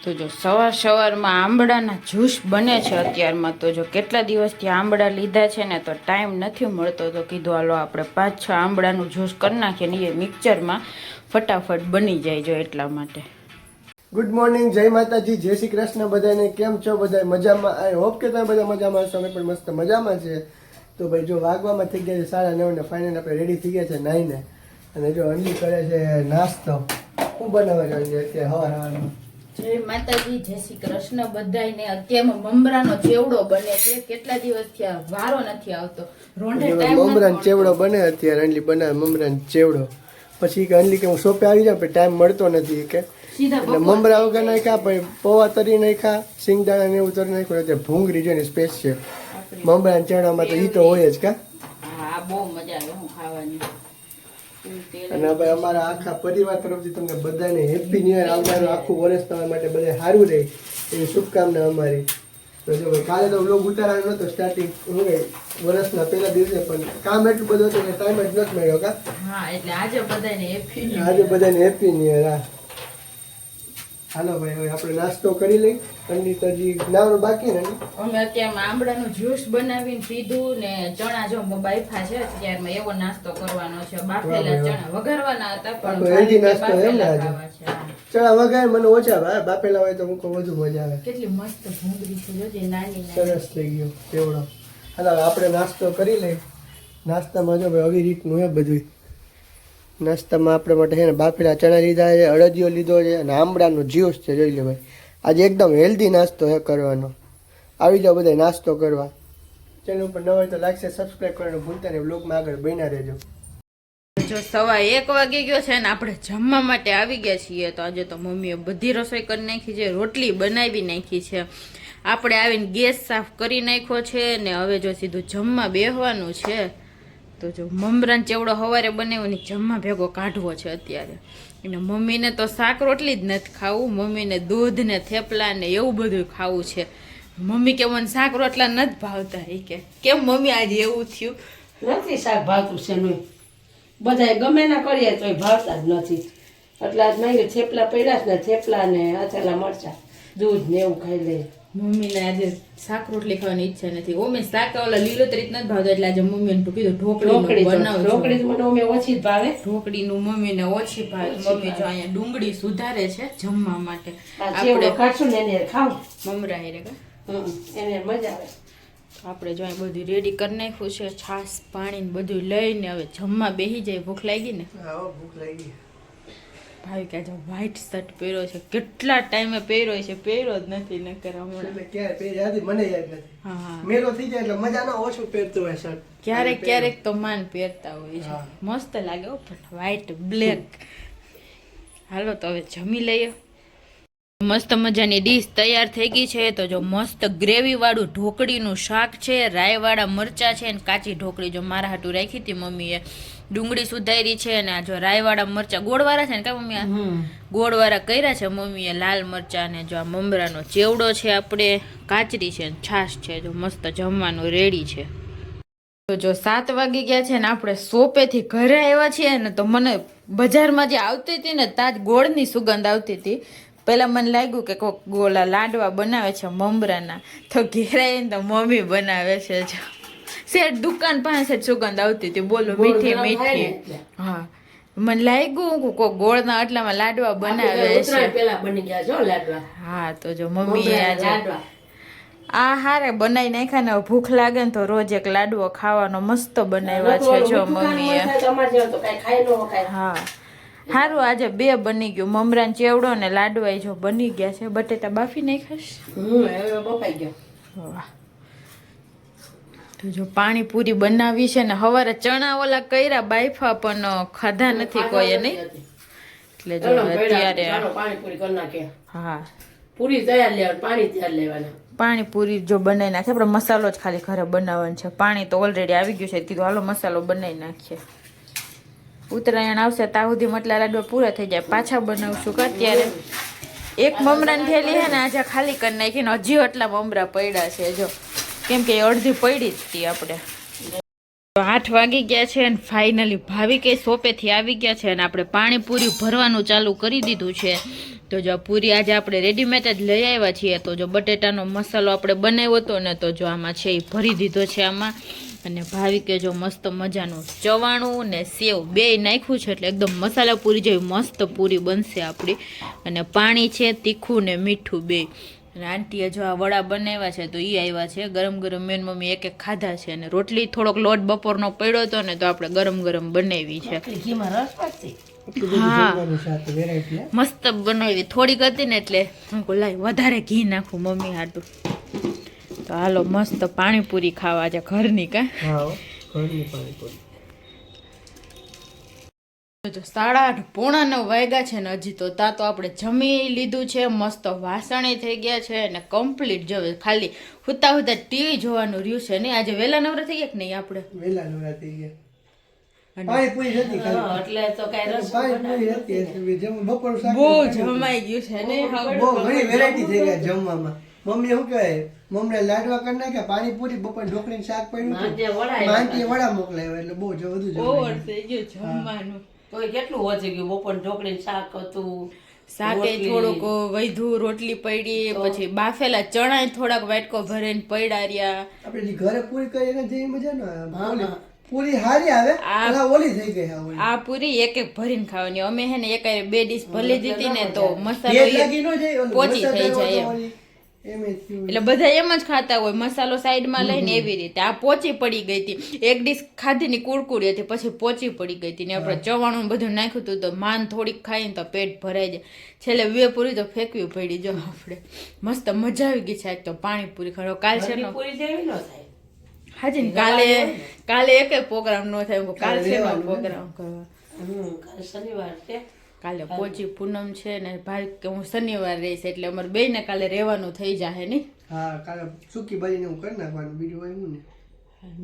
તો જો સવારમાં આંબળાના જ્યુસ બને છે અત્યારમાં. તો જો કેટલા દિવસથી આંબળા લીધા છે ને તો ટાઈમ નથી મળતો, તો કીધું હાલો આપણે 5-6 આંબળાનું જ્યુસ કરી નાખીએ ને એ મિક્સરમાં ફટાફટ બની જાય. જો એટલા માટે ગુડ મોર્નિંગ, જય માતાજી, જય શ્રી કૃષ્ણ. બધાને કેમ છો? બધા મજામાં? આઈ હોપ કે તમે બધા મજામાં હશો. અમે પણ મસ્ત મજામાં છે. તો ભાઈ જો વાગવામાં થઈ ગયા છે 9:30 ને ફાઇનલ આપણે રેડી થઈ ગયા છે નાઈને. અને જો અંડી કરે છે નાસ્તો. શું બનાવે છે અંડી અત્યારે સવારમાં? જય માતાજી, જય શ્રી કૃષ્ણ બધાને. અત્યારમાં મમરાનો ચેવડો બને છે. કેટલા દિવસથી આ વારો નથી આવતો. મમરાનો ચેવડો બને અત્યારે. અંડલી બનાવે મમરાનો ચેવડો. પછી કે અંડલી કે હું શોપે આવી જાઉં પણ ટાઈમ મળતો નથી કે મમરા વગર નાખ્યા, પછી પૌવા તરી નાખ્યા, સિંગદાણા ને એવું તરી નાખ્યું. અત્યારે ભૂંગળી છે ને સ્પેશિયલ મમરા ચણામાં તો ઈ તો હોય જ કા. હા, બહુ મજા આવે હું ખાવાની. અને ભાઈ અમારા આખા પરિવાર તરફથી તમને બધાને હેપી ન્યુ યર. આવનારું આખું વર્ષ તમારા માટે બધા સારું રહે એવી શુભકામના અમારી. તો જો ભાઈ કાલે તો વ્લોગ ઉતારવાનો નતો સ્ટાર્ટિંગ વર્ષના પહેલા દિવસે, પણ કામ એટલું બધું હતું કે ટાઈમ જ નથી મળ્યો કા. હા, એટલે આજે બધાને હેપી ન્યુ યર. આજે બધાને હેપી ન્યુ યર. હા, હાલો ભાઈ હવે આપણે નાસ્તો કરી લઈ. અંડી તો હજી નાવાનું બાકી ને. અમે અત્યારમાં આંબળાનું જ્યુસ બનાવીને પીધું ને ચણા જો બાફા છે અત્યારમાં એવો નાસ્તો કરવાનો છે. બાફેલા ચણા વઘારવાના હતા પણ હેલ્ધી નાસ્તો એમ ને આજે. ખાવા છે. ચણા વઘારે મને ઓછા ભાવે, બાફેલા હોય તો મુકો વધુ મજા આવે. કેટલી મસ્ત ભૂંગળી છે જોજે, નાની નાની. સરસ થઈ ગયો કેવડો. હાલો આપણે નાસ્તો કરી લઈ. નાસ્તામાં જો ભાઈ આવી રીતનું હે બધું. નાસ્તામાં આપણે માટે છે ને બાફેલા ચણા લીધા છે, અડદિયો લીધો છે અને આંબળાનો જ્યુસ છે. જોઈ લે ભાઈ, આજે એકદમ હેલ્ધી નાસ્તો છે કરવાનો. આવી જાઓ બધા નાસ્તો કરવા. ચેનલ ઉપર નવા હોય તો લાઈક છે, સબસ્ક્રાઈબ કરવાનું ભૂલતા નહીં. બ્લોગમાં આગળ બન્યા રહેજો. જો 1:15 વાગી ગયો છે ને આપણે જમવા માટે આવી ગયા છીએ. તો આજે તો મમ્મીએ બધી રસોઈ કરી નાખી છે, રોટલી બનાવી નાખી છે. આપણે આવીને ગેસ સાફ કરી નાખ્યો છે ને હવે જો સીધું જમવા બેસવાનું છે. તો જો મમરાનો ચેવડો સવારે બનાવ્યો ને જમવા ભેગો કાઢવો છે અત્યારે. અને મમ્મીને તો શાક રોટલી જ નથી ખાવું, મમ્મીને દૂધ ને થેપલા ને એવું બધું ખાવું છે. મમ્મી કે મને શાક રોટલા નથી ભાવતા. એ કે કેમ મમ્મી આજે એવું થયું? નથી શાક ભાવતું છે નહીં, બધા ગમે ના કરીએ તો ભાવતા જ નથી. એટલે આજ મેં થેપલા પડ્યા ને, થેપલા ને આથેલા મરચા દૂધ ને એવું ખાઈ લઈએ. મમ્મીને આજે શાક રોટલી ખાવાની ઈચ્છા નથી. ઓમે શાક ઓલા લીલોતરી જ નથી ભાવતો એટલે આજે મમ્મીને કીધું ઢોકળી બનાવજો. ઢોકળી મને અમે ઓછી જ ભાવે. ઢોકળીનું મમ્મીને ઓછી ભાવે. મમ્મી જો અહીંયા ડુંગળી સુધારે છે જમવા માટે. આપણે કાઢશું ને એને ખાવ મમરા હેરે એને મજા આવે. આપણે જો અહીં બધું રેડી કરી નાખ્યું છે, છાશ પાણી ને બધું લઈને હવે જમવા બેસી જાય. ભૂખ લાગી ને? હા ભૂખ લાગી. ભાઈ કે જો વ્હાઈટ શર્ટ પહેર્યો છે, કેટલા ટાઈમે પહેર્યો છે, પહેર્યો જ નથી નકર હમણાં. એટલે ક્યારે પહેરી આદી મને યાદ નથી. હા, મેલો થઈ જાય એટલે મજા ના ઓછું પહેરતું હોય શર્ટ. ક્યારેક તો માન પહેરતા હોય છે. મસ્ત લાગે હો, પણ વ્હાઈટ બ્લેક. હાલો તો હવે જમી લઈએ. મસ્ત મજાની ડીશ તૈયાર થઈ ગઈ છે. તો જો મસ્ત ગ્રેવી વાળું ઢોકળીનું શાક છે, રાયવાળા મરચા છે અને કાચી ઢોકળી જો મારા હાટું રાખી હતી મમ્મીએ. ડુંગળી સુધારી છે અને આ જો રાયવાળા મરચા ગોળવાળા છે ને કા મમ્મી? ગોળવાળા કર્યા છે મમ્મીએ, લાલ મરચા ને જો આ મમરાનો ચેવડો છે, આપણે કાચરી છે, છાશ છે. જો મસ્ત જમવાનું રેડી છે. તો જો 7 વાગી ગયા છે ને આપણે શોપેથી ઘરે આવ્યા છીએ ને તો મને બજારમાં જે આવતી હતી ને તાજ ગોળની સુગંધ આવતી હતી. પહેલાં મને લાગ્યું કે કોઈક ગોળા લાડવા બનાવે છે મમરાના, તો ઘેરાઈને તો મમ્મી બનાવે છે. જો શેઠ દુકાન પાસે જ સુગંધ આવતી હતી, બોલો મીઠી મીઠી. હા, મને લાગ્યું કે કોઈ ગોળના આટલામાં લાડવા બનાવે છે. પેલા બની ગયા છો લાડવા. હા, તો જો મમ્મીએ આજે આ હારે બનાવી નાખ્યા ને ભૂખ લાગે ને તો રોજ એક લાડવો ખાવાનો મસ્ત બનાવ્યા છે જો મમ્મીએ. હા સારું, આજે 2 બની ગયું, મમરાનો ચેવડો ને લાડવા જો બની ગયા છે. બટેટા બાફી નાખાશ. બફાઈ ગયો. વાહ. તો જો પાણીપુરી બનાવી છે ને સવારે ચણા ઓલા કર્યા બાફા પણ ખાધા નથી કોઈએ નહીં. એટલે જો અત્યારે પાણીપુરી કરી નાખે. હા, પૂરી તૈયાર લેવાની, પાણી તૈયાર લેવાના. પાણીપુરી જો બનાવી નાખે. આપણે મસાલો જ ખાલી ઘરે બનાવવાનો છે, પાણી તો ઓલરેડી આવી ગયું છે. કીધું હાલો મસાલો બનાવી નાખીએ. ઉત્તરાયણ આવશે ત્યાં સુધી મટલા લાડવા પૂરા થઈ જાય, પાછા બનાવશું કે અત્યારે. એક મમરાની થેલી છે ને આજે ખાલી કરી નાખીને હજી એટલા મમરા પડ્યા છે જો, કેમ કે અડધી પડી જ હતી આપણે. 8 વાગી ગયા છે અને ફાઇનલી ભાવિક એ શોપેથી આવી ગયા છે અને આપણે પાણીપુરી ભરવાનું ચાલુ કરી દીધું છે. તો જો પૂરી આજે આપણે રેડીમેડ જ લઈ આવ્યા છીએ. તો જો બટેટાનો મસાલો આપણે બનાવ્યો હતો ને તો જો આમાં છે એ ભરી દીધો છે આમાં. અને ભાવિકે જો મસ્ત મજાનું ચવાણું ને સેવ બે નાખ્યું છે એટલે એકદમ મસાલા પૂરી જેવી મસ્ત પૂરી બનશે આપણી. અને પાણી છે તીખું ને મીઠું બે. અને આંટીએ જો આ વડા બનાવ્યા છે તો એ આવ્યા છે ગરમ ગરમ. મેન મમ્મી એક ખાધા છે અને રોટલી થોડોક લોટ બપોરનો પડ્યો હતો ને તો આપણે ગરમ ગરમ બનાવી છે. ઘીમાં રસ પાકતી હા મસ્ત બનાવી. થોડીક હતી ને એટલે લાઈ વધારે ઘી નાખું મમ્મી હાટું. તો હાલો મસ્ત પાણીપુરી ખાવા છે ઘરની. કા ઘરની પાણીપુરી. 8:30 પોણા 9 વાગ્યા છે ને હજી તો તા તો આપણે જમી લીધું છે. મસ્ત વાસણે થઈ ગયા છે અને કમ્પ્લીટ જો ખાલી હુતા હુતા ટીવી જોવાનું રહ્યું છે ને. આજે વહેલા નવરા થઈ ગયા કે નહીં? આપણે વેલા નવરા થઈ ગયા. પાણીપુરી હતી ખાલી. એટલે તો કઈ રસ પાણીપુરી હતી. જેમ બપોર શાક બહુ જમાઈ ગયું છે ને. બહુ ઘણી વેરાયટી થઈ ગયા જમવામાં. મમ્મી શું કહેવાય, મમ્મી લાડવા કરી નાખ્યા, પાણીપુરી, બપોર ઢોકળીનું શાક પડ્યું માંટીએ વડા મોકલાવ્યા એટલે બહુ બધું ઓવર થઈ ગયું જમવાનું. તો કેટલું ઓછું ગયું. બપોર ઢોકળીનું શાક હતું, શાકે થોડુંક વૈધું, રોટલી પડી, પછી બાફેલા ચણા થોડાક વાટકો ભરીને પડ્યા રહ્યા. આપણે ઘરે પૂરી કરી એને જેવી મજા ના આવે. પૂરી હારી આવે આ ઓલી થઈ ગઈ. આ પૂરી એક એક ભરીને ખાવાની. અમે હે ને એક 2 ડીશ ભરી દીધી ને તો મસાલો પોચી થઈ જાય એમ. એટલે બધા એમ જ ખાતા હોય મસાલો સાઈડમાં લઈને એવી રીતે. આ પોચી પડી ગઈ હતી. એક ડીશ ખાધી ની કુરકુરી હતી પછી પોચી પડી ગઈ હતી ને આપણે ચવાણું બધું નાખ્યું હતું તો માન થોડીક ખાઈને તો પેટ ભરાઈ જાય. છેલ્લે 2 પૂરી તો ફેંકવી પડી. જો આપણે મસ્ત મજા આવી ગઈ છે આજ તો પાણીપુરી ખાવા. કાલ છે ને પૂરી જેવી ન થાય. હાજી ને કાલે એક પ્રોગ્રામ નો થાય. કાલ છે પ્રોગ્રામ કરવા. કાલે શનિવાર છે. કાલે પોચી પૂનમ છે ને ભાઈ કે હું શનિવાર રહીશ એટલે અમારે બે ને કાલે રહેવાનું થઈ જાય ને. હા કાલે સૂકી ભાજી ને હું કરી નાખવાનું બીજું હોય ને.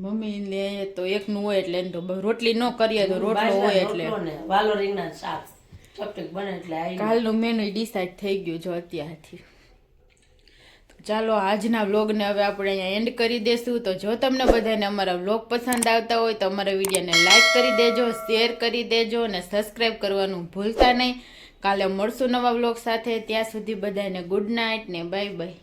મમ્મી ને તો એકનું હોય એટલે એને તો રોટલી ન કરીએ તો રોટલો હોય એટલે વાલો રીંગણા શાક ચપટક બને એટલે કાલનું મેનુ ડિસાઈડ થઈ ગયું જો અત્યારથી. ચાલો આજના વ્લોગને હવે આપણે અહીંયા એન્ડ કરી દેશું. તો જો તમને બધાને અમારા વ્લોગ પસંદ આવતા હોય તો અમારા વિડીયોને લાઈક કરી દેજો, શેર કરી દેજો અને સબસ્ક્રાઈબ કરવાનું ભૂલતા નહીં. કાલે મળશું નવા વ્લોગ સાથે. ત્યાં સુધી બધાને ગુડ નાઇટ ને બાય બાય.